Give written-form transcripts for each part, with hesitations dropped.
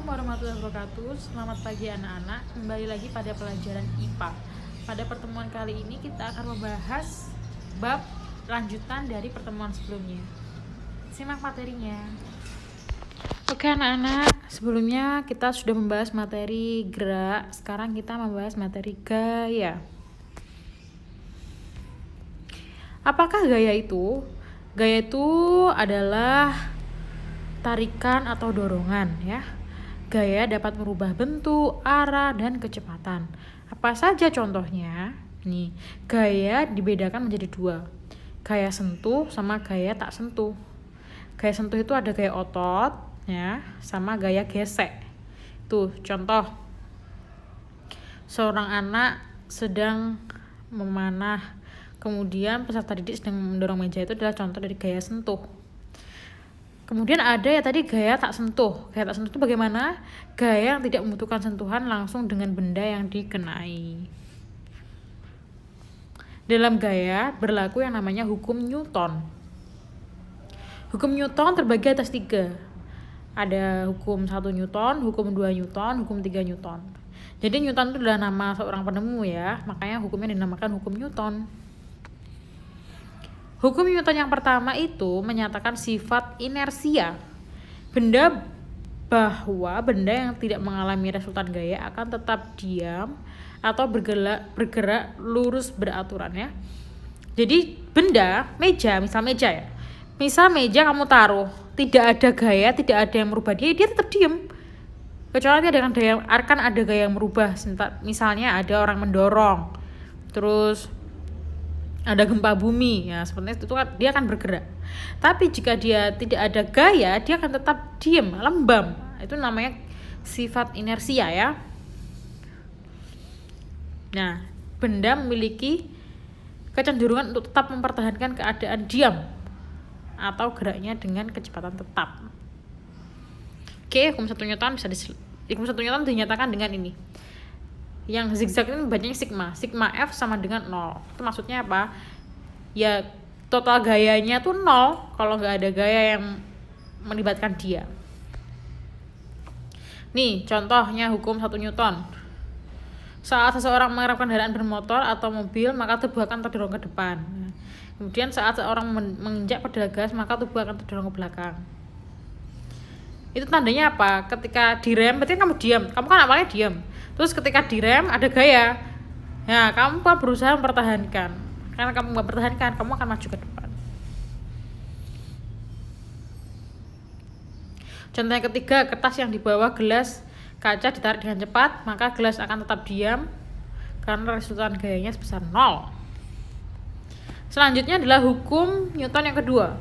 warahmatullahi wabarakatuh. Selamat pagi anak-anak. Kembali lagi pada pelajaran IPA. Pada pertemuan kali ini kita akan membahas bab lanjutan dari pertemuan sebelumnya. Simak materinya. Oke anak-anak, sebelumnya kita sudah membahas materi gerak. Sekarang kita membahas materi gaya. Apakah gaya itu? Gaya itu adalah tarikan atau dorongan ya. Gaya dapat merubah bentuk, arah, dan kecepatan. Apa saja contohnya? Nih, gaya dibedakan menjadi dua. Gaya sentuh sama gaya tak sentuh. Gaya sentuh itu ada gaya otot ya, sama gaya gesek. Tuh, contoh. Seorang anak sedang memanah, kemudian peserta didik sedang mendorong meja, itu adalah contoh dari gaya sentuh. Kemudian ada ya tadi gaya tak sentuh. Gaya tak sentuh itu bagaimana? Gaya yang tidak membutuhkan sentuhan langsung dengan benda yang dikenai. Dalam gaya berlaku yang namanya hukum Newton. Hukum Newton terbagi atas 3. Ada hukum 1 Newton, hukum 2 Newton, hukum 3 Newton. Jadi Newton itu adalah nama seorang penemu ya, makanya hukumnya dinamakan hukum Newton. Hukum Newton yang pertama itu menyatakan sifat inersia. Bahwa benda yang tidak mengalami resultan gaya akan tetap diam atau bergerak lurus beraturan ya. Jadi benda, meja, misal meja ya. Misal meja kamu taruh, tidak ada gaya, tidak ada yang merubah dia tetap diam. Kecuali akan ada gaya yang merubah. Misalnya ada orang mendorong, terus ada gempa bumi ya, seperti itu kan dia akan bergerak. Tapi jika dia tidak ada gaya, dia akan tetap diam, lembam. Itu namanya sifat inersia ya. Nah, benda memiliki kecenderungan untuk tetap mempertahankan keadaan diam atau geraknya dengan kecepatan tetap. Oke, hukum 1 Newton hukum 1 Newton dinyatakan dengan ini. Yang zigzag ini bacanya sigma F sama dengan 0. Itu maksudnya apa? Ya total gayanya tuh 0 kalau nggak ada gaya yang melibatkan dia. Nih contohnya hukum 1 Newton. Saat seseorang mengerahkan kendaraan bermotor atau mobil, maka tubuh akan terdorong ke depan. Kemudian saat seseorang menginjak pedal gas, maka tubuh akan terdorong ke belakang. Itu tandanya apa? Ketika direm berarti kamu diam. Kamu kan awalnya diam. Terus ketika direm ada gaya. Ya, kamu berusaha mempertahankan. Karena kamu nggak pertahankan, kamu akan maju ke depan. Contoh yang ketiga, kertas yang di bawah gelas kaca ditarik dengan cepat, maka gelas akan tetap diam karena resultan gayanya sebesar 0. Selanjutnya adalah hukum Newton yang kedua.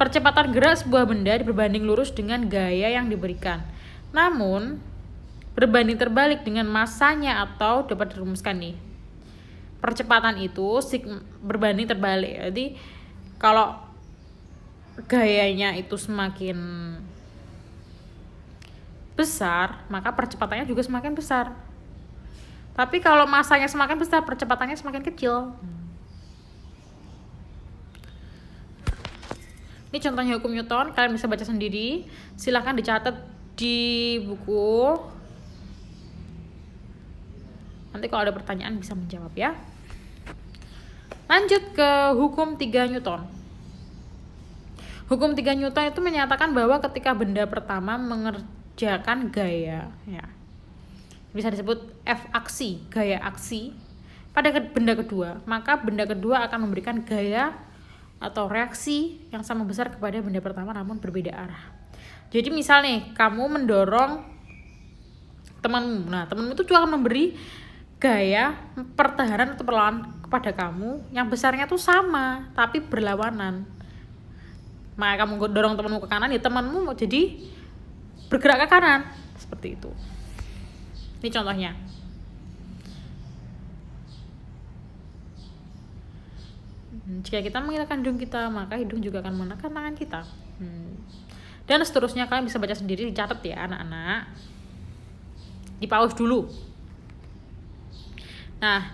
Percepatan gerak sebuah benda berbanding lurus dengan gaya yang diberikan. Namun berbanding terbalik dengan masanya, atau dapat dirumuskan nih. Percepatan itu berbanding terbalik. Jadi kalau gayanya itu semakin besar, maka percepatannya juga semakin besar. Tapi kalau masanya semakin besar, percepatannya semakin kecil. Ini contohnya hukum Newton, kalian bisa baca sendiri. Silahkan dicatat di buku. Nanti kalau ada pertanyaan bisa menjawab ya. Lanjut ke hukum 3 Newton. Hukum 3 Newton itu menyatakan bahwa ketika benda pertama mengerjakan gaya ya, bisa disebut F aksi, gaya aksi, pada benda kedua, maka benda kedua akan memberikan gaya atau reaksi yang sama besar kepada benda pertama namun berbeda arah. Jadi misal nih, kamu mendorong temanmu. Nah, temanmu itu juga akan memberi gaya pertahanan atau perlawanan kepada kamu yang besarnya tuh sama tapi berlawanan. Maka kamu dorong temanmu ke kanan, ya temanmu mau jadi bergerak ke kanan, seperti itu. Ini contohnya. Jika kita mengelakkan hidung kita, maka hidung juga akan menekan tangan kita. Dan seterusnya, kalian bisa baca sendiri, dicatat ya anak-anak. Di pause dulu. Nah,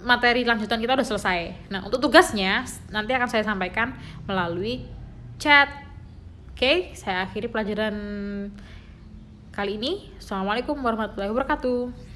materi lanjutan kita udah selesai. Nah, untuk tugasnya nanti akan saya sampaikan melalui chat. Oke, saya akhiri pelajaran kali ini. Assalamualaikum warahmatullahi wabarakatuh.